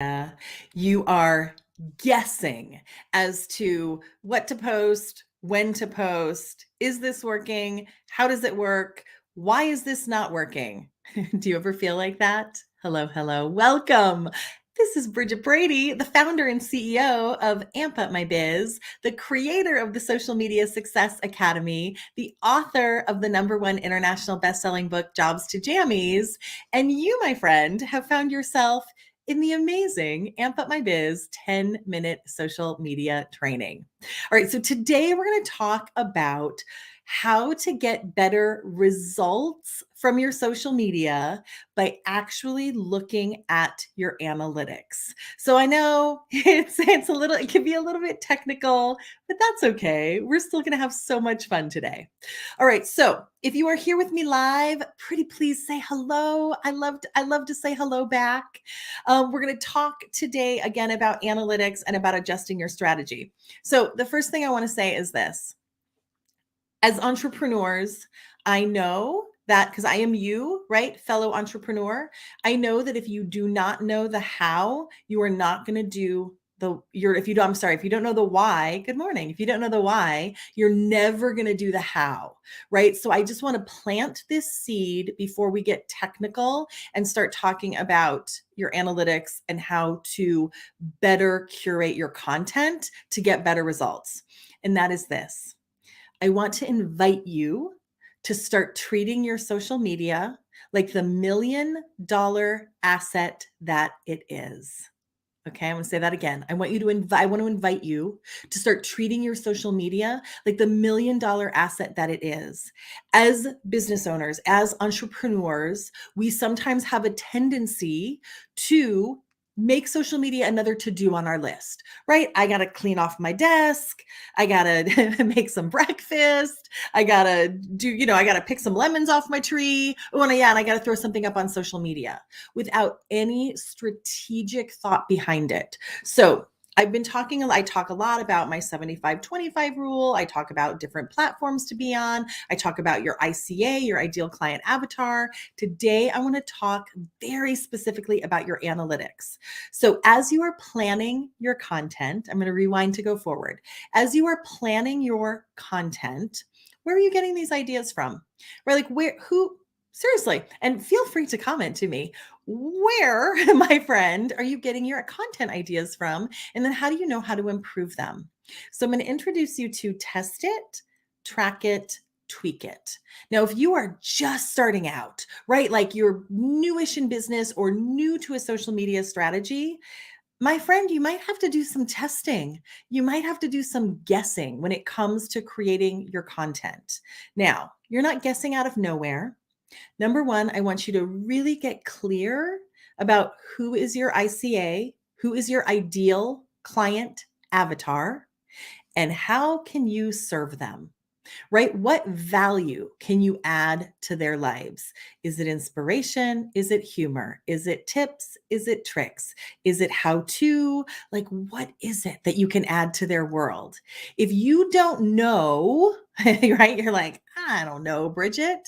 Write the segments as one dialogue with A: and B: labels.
A: You are guessing as to what to post, when to post. Is this working? How does it work? Why is this not working? Do you ever feel like that? Hello, hello. Welcome. This is Bridget Brady, the founder and CEO of Amp Up My Biz, the creator of the Social Media Success Academy, the author of the #1 international best-selling book, Jobs to Jammies. And you, my friend, have found yourself in the amazing Amp Up My Biz 10-minute social media training. All right, so today we're going to talk about how to get better results from your social media by actually looking at your analytics. So I know it can be a little bit technical, but that's okay. We're still going to have so much fun today. All right, so if you are here with me live, pretty please say hello. I love to say hello back. We're going to talk today again about analytics and about adjusting your strategy. So the first thing I want to say is this. As entrepreneurs, I know that because I am you, right, fellow entrepreneur, I know that if you do not know the how, you are not going to do if you don't know the why, good morning. If you don't know the why, you're never going to do the how, right? So I just want to plant this seed before we get technical and start talking about your analytics and how to better curate your content to get better results. And that is this. I want to invite you to start treating your social media like the $1,000,000 asset that it is. Okay, I'm going to say that again. I want to invite you to start treating your social media like the $1,000,000 asset that it is. As business owners, as entrepreneurs, we sometimes have a tendency to make social media another to-do on our list, right? I got to clean off my desk. I got to make some breakfast. I got to pick some lemons off my tree. Oh, and I got to throw something up on social media without any strategic thought behind it. So I talk a lot about my 75-25 rule. I talk about different platforms to be on. I talk about your ICA, your ideal client avatar. Today, I want to talk very specifically about your analytics. So as you are planning your content, I'm going to rewind to go forward. As you are planning your content, where are you getting these ideas from? Right? Like seriously, and feel free to comment to me. Where, my friend, are you getting your content ideas from? And then how do you know how to improve them? So I'm going to introduce you to test it, track it, tweak it. Now, if you are just starting out, right, like you're newish in business or new to a social media strategy, my friend, you might have to do some testing. You might have to do some guessing when it comes to creating your content. Now, you're not guessing out of nowhere. Number one, I want you to really get clear about who is your ICA, who is your ideal client avatar, and how can you serve them, right? What value can you add to their lives? Is it inspiration? Is it humor? Is it tips? Is it tricks? Is it how to? Like, what is it that you can add to their world? If you don't know, right, you're like, I don't know, Bridget.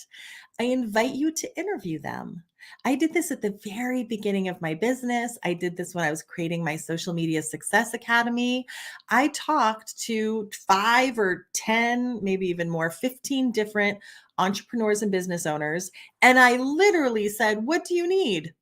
A: I invite you to interview them. I did this at the very beginning of my business. I did this when I was creating my Social Media Success Academy. I talked to 5 or 10, maybe even more, 15 different entrepreneurs and business owners. And I literally said, what do you need?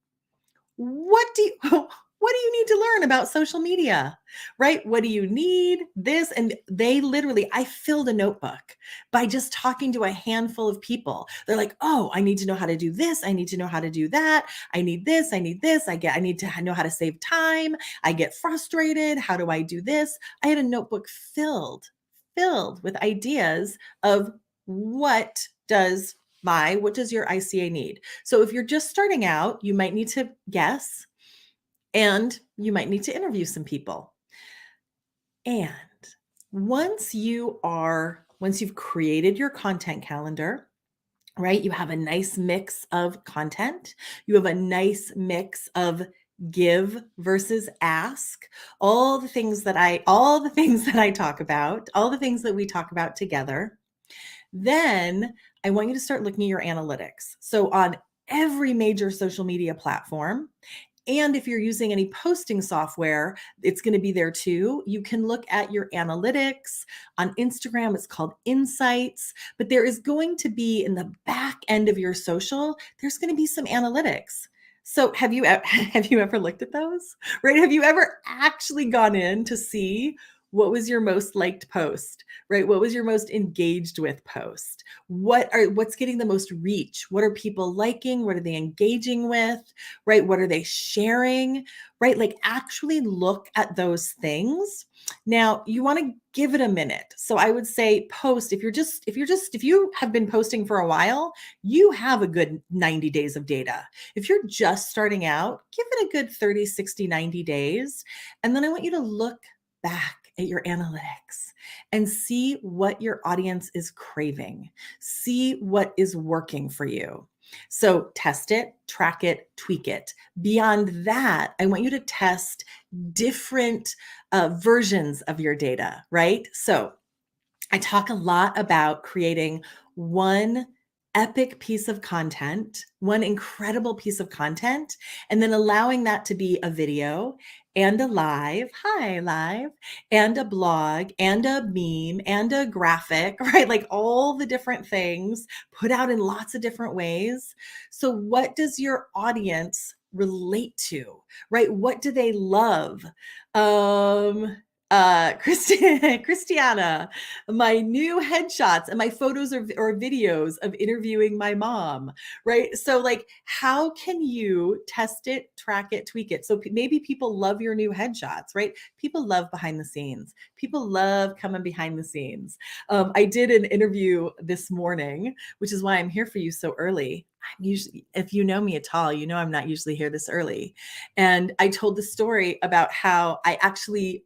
A: What do you, what do you need to learn about social media, right? What do you need? This, and I filled a notebook by just talking to a handful of people. They're like, oh, I need to know how to do this. I need to know how to do that. I need this. I need this. I need to know how to save time. I get frustrated. How do I do this? I had a notebook filled with ideas of what does your ICA need? So if you're just starting out, you might need to guess and you might need to interview some people. And once you've created your content calendar, right? You have a nice mix of content. You have a nice mix of give versus ask, all the things that I talk about, all the things that we talk about together. Then I want you to start looking at your analytics. So on every major social media platform And if you're using any posting software, it's going to be there too. You can look at your analytics on Instagram. It's called Insights, but there is going to be in the back end of your social, there's going to be some analytics. So have you ever looked at those? Right? Have you ever actually gone in to see what was your most liked post, right? What was your most engaged with post? What's getting the most reach? What are people liking? What are they engaging with? Right? What are they sharing? Right? Like actually look at those things. Now, you want to give it a minute. So I would say post if you have been posting for a while, you have a good 90 days of data. If you're just starting out, give it a good 30, 60, 90 days. And then I want you to look back at your analytics and see what your audience is craving. See what is working for you. So test it, track it, tweak it. Beyond that, I want you to test different versions of your data, right? So I talk a lot about creating one epic piece of content, one incredible piece of content, and then allowing that to be a video and a live, and a blog and a meme and a graphic, right? Like all the different things put out in lots of different ways. So, what does your audience relate to, right? What do they love? Christiana, my new headshots and my photos or videos of interviewing my mom, right? So like, how can you test it, track it, tweak it? So maybe people love your new headshots, right? People love behind the scenes. People love coming behind the scenes. I did an interview this morning, which is why I'm here for you so early. I'm usually, if you know me at all, you know I'm not usually here this early. And I told the story about how I actually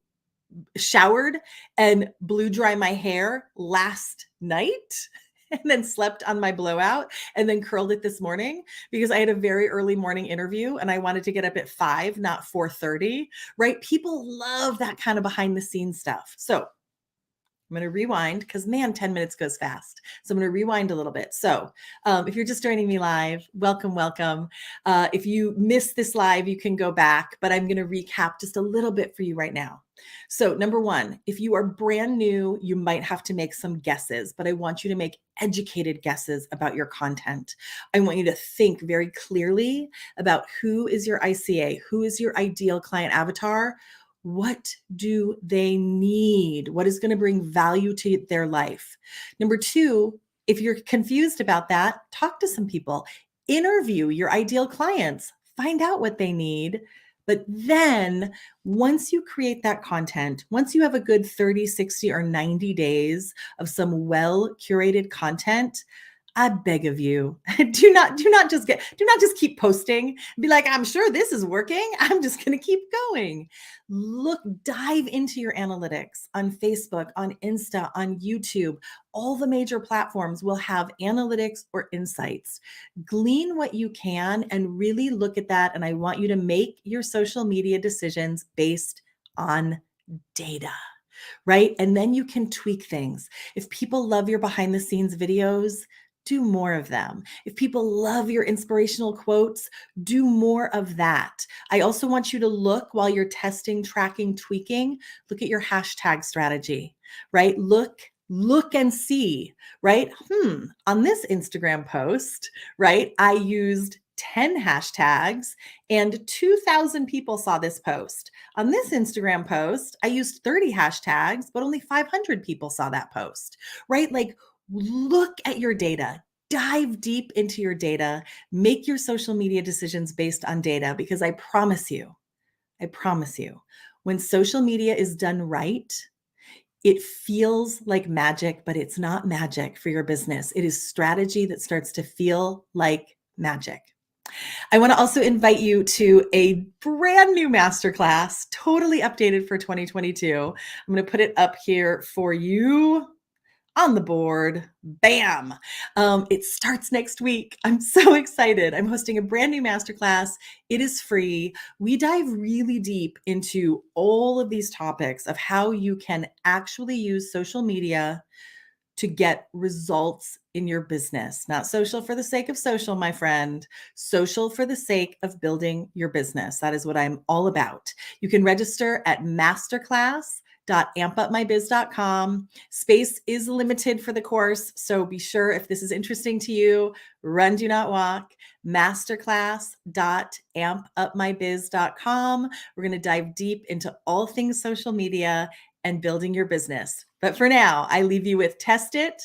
A: showered and blew dry my hair last night and then slept on my blowout and then curled it this morning because I had a very early morning interview and I wanted to get up at 5, not 4:30, right? People love that kind of behind the scenes stuff. So I'm going to rewind because, man, 10 minutes goes fast. So I'm going to rewind a little bit. So if you're just joining me live, welcome, welcome. If you missed this live, you can go back, but I'm going to recap just a little bit for you right now. So number one, if you are brand new, you might have to make some guesses, but I want you to make educated guesses about your content. I want you to think very clearly about who is your ICA, who is your ideal client avatar. What do they need? What is going to bring value to their life? Number two, if you're confused about that, talk to some people, interview your ideal clients, find out what they need. But then once you create that content, once you have a good 30, 60, or 90 days of some well curated content, I beg of you, do not just keep posting. Be like, I'm sure this is working. I'm just going to keep going. Dive into your analytics on Facebook, on Insta, on YouTube. All the major platforms will have analytics or insights. Glean what you can and really look at that. And I want you to make your social media decisions based on data, right? And then you can tweak things. If people love your behind the scenes videos, do more of them. If people love your inspirational quotes, do more of that. I also want you to look while you're testing, tracking, tweaking, look at your hashtag strategy, right? Look and see, right? On this Instagram post, right? I used 10 hashtags and 2,000 people saw this post. On this Instagram post, I used 30 hashtags, but only 500 people saw that post, right? Like, look at your data, dive deep into your data, make your social media decisions based on data, because I promise you, when social media is done right, it feels like magic, but it's not magic for your business. It is strategy that starts to feel like magic. I want to also invite you to a brand new masterclass, totally updated for 2022. I'm going to put it up here for you on the board. Bam. It starts next week. I'm so excited. I'm hosting a brand new masterclass. It is free. We dive really deep into all of these topics of how you can actually use social media to get results in your business. Not social for the sake of social, my friend. Social for the sake of building your business. That is what I'm all about. You can register at masterclass.ampupmybiz.com. Space is limited for the course, so be sure, if this is interesting to you, run, do not walk. Masterclass.ampupmybiz.com. We're going to dive deep into all things social media and building your business. But for now, I leave you with test it,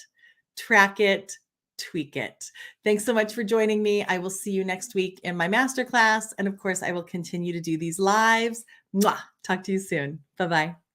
A: track it, tweak it. Thanks so much for joining me. I will see you next week in my masterclass. And of course, I will continue to do these lives. Mwah! Talk to you soon. Bye-bye.